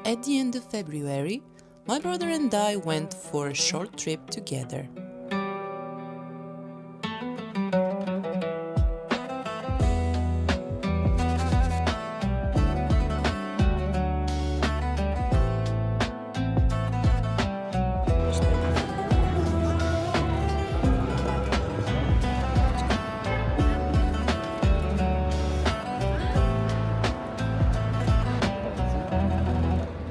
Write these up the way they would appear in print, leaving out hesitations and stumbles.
At the end of February, my brother and I went for a short trip together.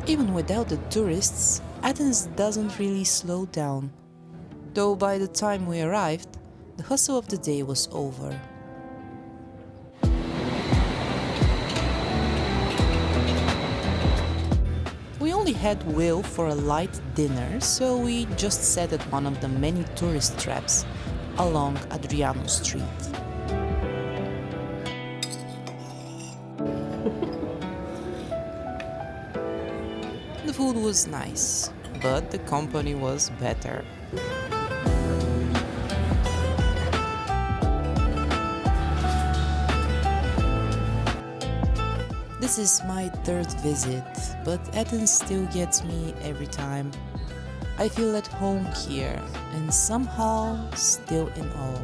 Even without the tourists, Athens doesn't really slow down. Though by the time we arrived, the hustle of the day was over. We only had will for a light dinner, so we just sat at one of the many tourist traps along Adriano Street. The food was nice, but the company was better. This is my third visit, but Athens still gets me every time. I feel at home here and somehow still in awe.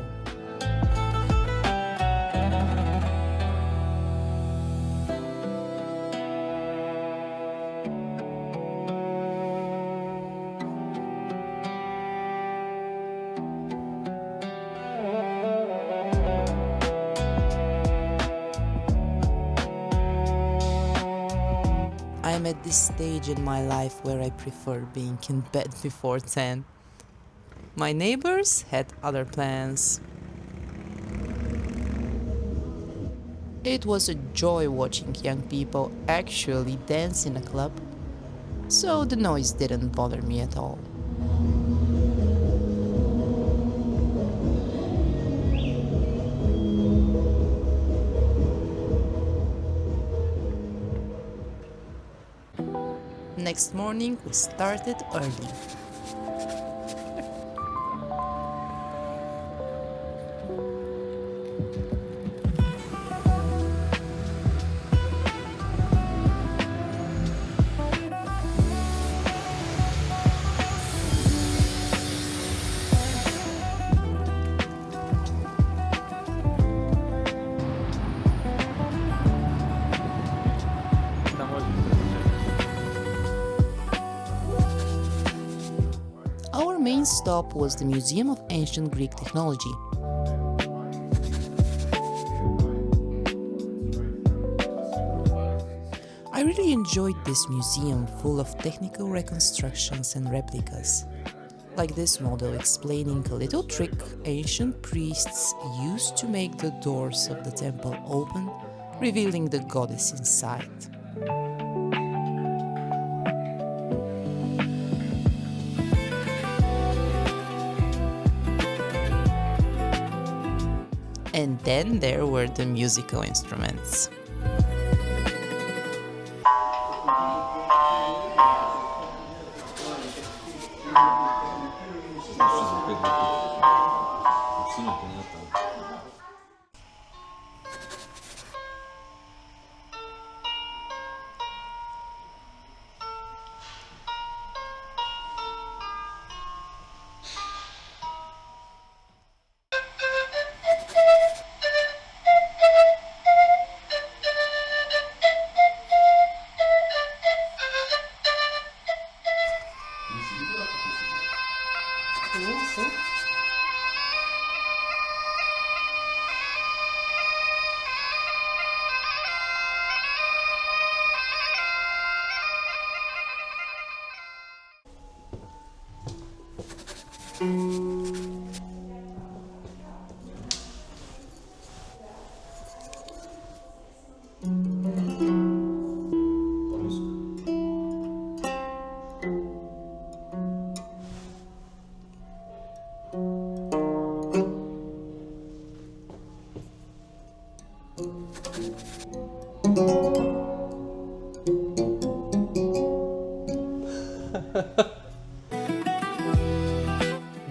I'm at this stage in my life where I prefer being in bed before 10. My neighbors had other plans. It was a joy watching young people actually dance in a club, so the noise didn't bother me at all. Next morning we started early. Our main stop was the Museum of Ancient Greek Technology. I really enjoyed this museum full of technical reconstructions and replicas, like this model explaining a little trick ancient priests used to make the doors of the temple open, revealing the goddess inside. And then there were the musical instruments.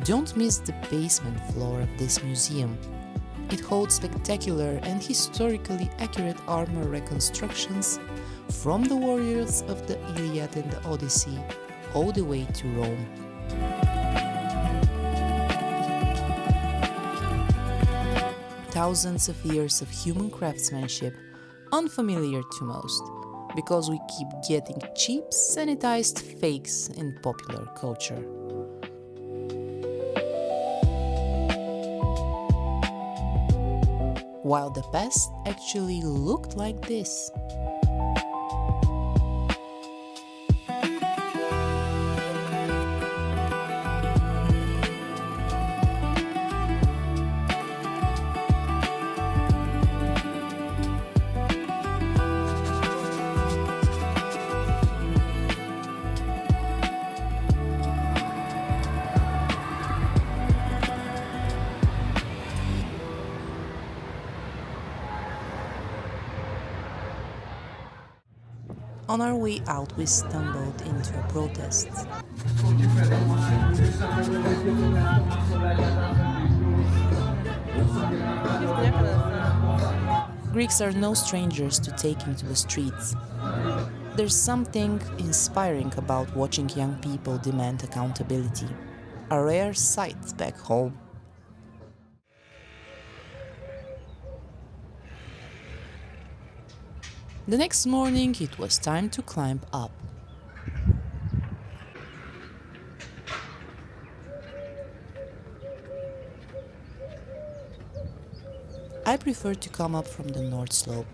Don't miss the basement floor of this museum. It holds spectacular and historically accurate armor reconstructions from the warriors of the Iliad and the Odyssey all the way to Rome. Thousands of years of human craftsmanship, unfamiliar to most, because we keep getting cheap, sanitized fakes in popular culture. While the past actually looked like this. On our way out, we stumbled into a protest. Greeks are no strangers to taking to the streets. There's something inspiring about watching young people demand accountability, a rare sight back home. The next morning, it was time to climb up. I prefer to come up from the north slope.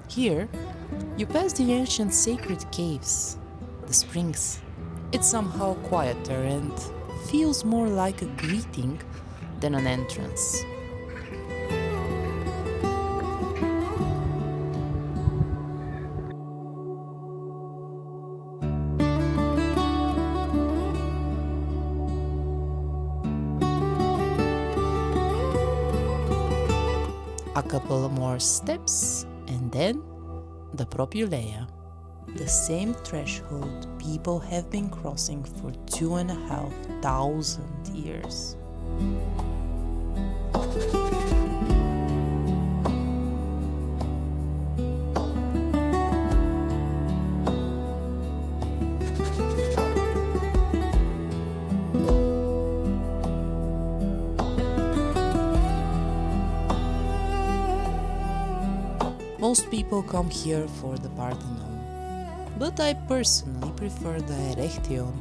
Here, you pass the ancient sacred caves, the springs. It's somehow quieter and feels more like a greeting than an entrance. A couple more steps and then the Propylaea. The same threshold people have been crossing for 2,500 years. Most people come here for the Parthenon. But I personally prefer the Erechtheion,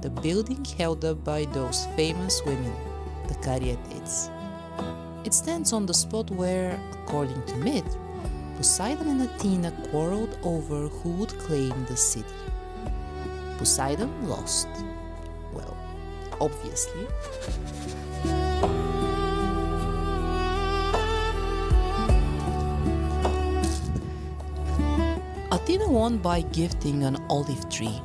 the building held up by those famous women, the Caryatids. It stands on the spot where, according to myth, Poseidon and Athena quarreled over who would claim the city. Poseidon lost. Well, obviously. Athena won by gifting an olive tree.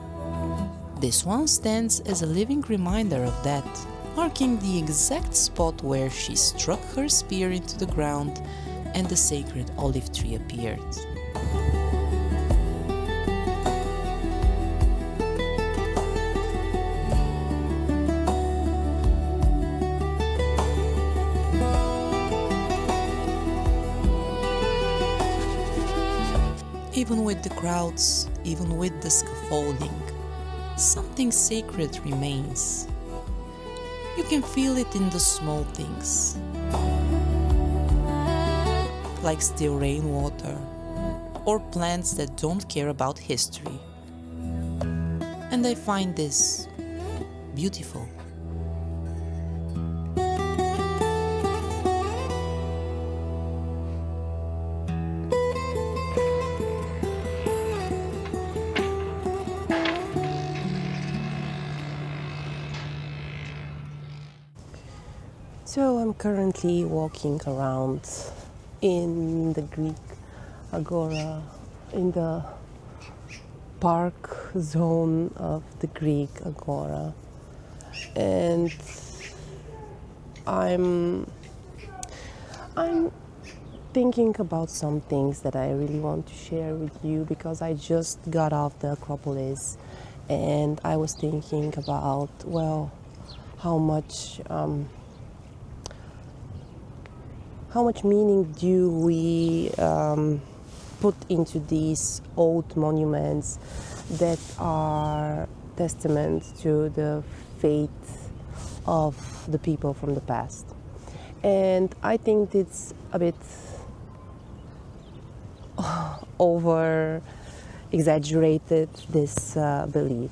This one stands as a living reminder of that, marking the exact spot where she struck her spear into the ground and the sacred olive tree appeared. Even with the crowds, even with the scaffolding, something sacred remains. You can feel it in the small things, like still rainwater, or plants that don't care about history. And I find this beautiful. So I'm currently walking around in the Greek agora, in the park zone of the Greek agora, and I'm thinking about some things that I really want to share with you because I just got off the Acropolis And I was thinking about, well, how much meaning do we put into these old monuments that are testament to the faith of the people from the past. And I think it's a bit over exaggerated, this belief.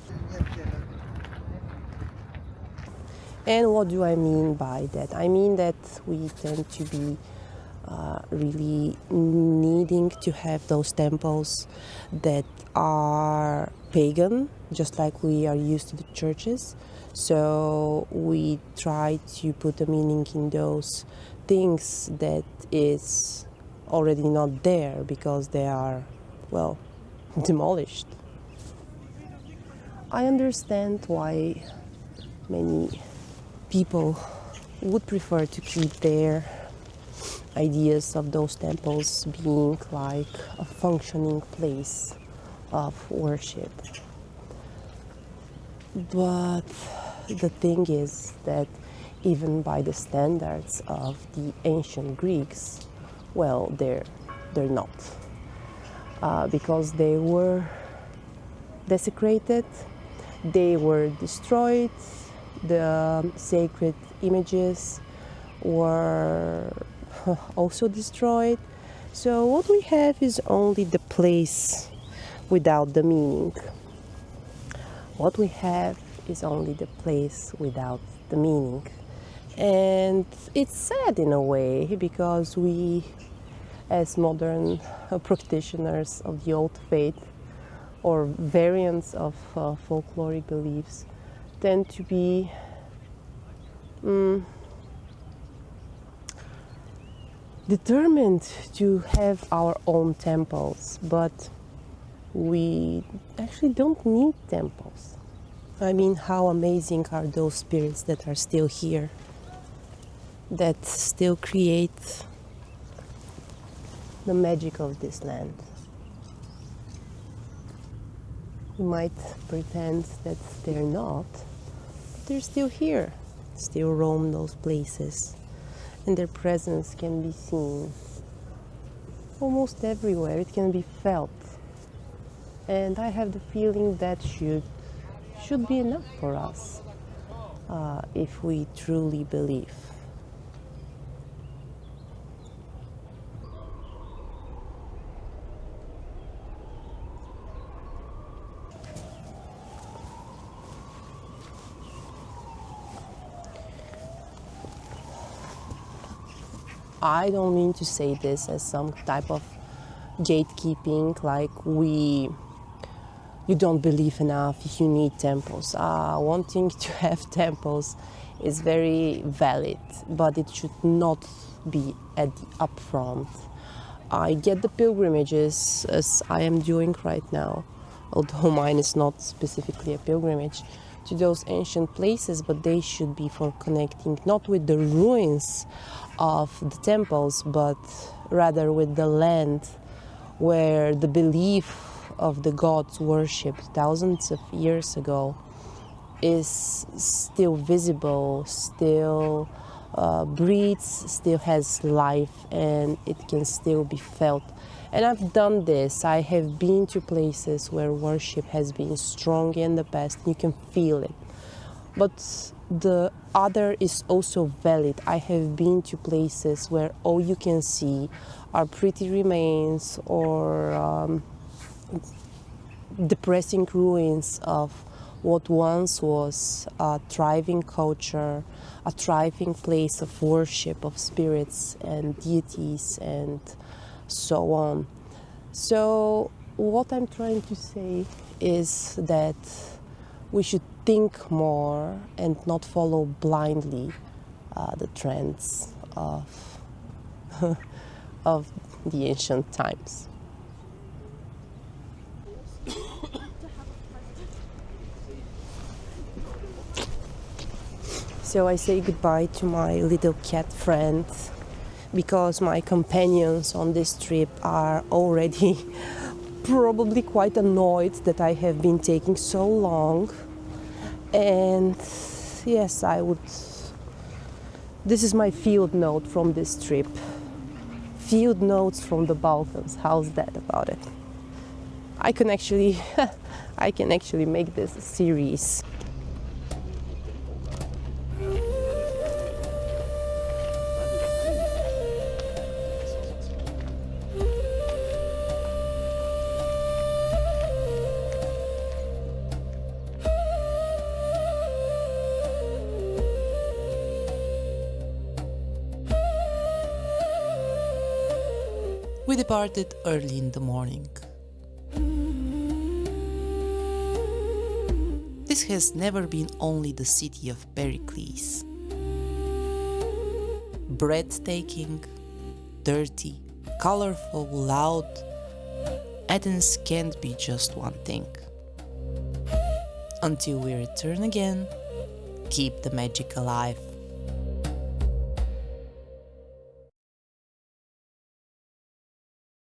And what do I mean by that? I mean that we tend to be really needing to have those temples that are pagan, just like we are used to the churches. So we try to put a meaning in those things that is already not there because they are, well, demolished. I understand why many people would prefer to keep their ideas of those temples being like a functioning place of worship. But the thing is that even by the standards of the ancient Greeks, well, they're not. Because they were desecrated, they were destroyed, the sacred images were also destroyed. So what we have is only the place without the meaning. What we have is only the place without the meaning. And it's sad in a way because we, as modern practitioners of the old faith or variants of folkloric beliefs, tend to be determined to have our own temples, but we actually don't need temples. I mean, how amazing are those spirits that are still here, that still create the magic of this land. We might pretend that they're not, but they're still here, still roam those places, and their presence can be seen almost everywhere. It can be felt, and I have the feeling that should be enough for us if we truly believe. I don't mean to say this as some type of gatekeeping, like you don't believe enough if you need temples. Wanting to have temples is very valid, but it should not be at the upfront. I get the pilgrimages as I am doing right now, although mine is not specifically a pilgrimage to those ancient places, but they should be for connecting not with the ruins of the temples, but rather with the land where the belief of the gods worshipped thousands of years ago is still visible, still breathes, still has life, and it can still be felt. And I've done this. I have been to places where worship has been strong in the past. You can feel it. But the other is also valid. I have been to places where all you can see are pretty remains or depressing ruins of what once was a thriving culture, a thriving place of worship of spirits and deities and so on. So what I'm trying to say is that we should think more and not follow blindly the trends of of the ancient times. So I say goodbye to my little cat friend because my companions on this trip are already probably quite annoyed that I have been taking so long. And yes, I would. This is my field note from this trip. Field notes from the Balkans. How's that about it? I can actually make this a series. We departed early in the morning. This has never been only the city of Pericles. Breathtaking, dirty, colorful, loud, Athens can't be just one thing. Until we return again, keep the magic alive.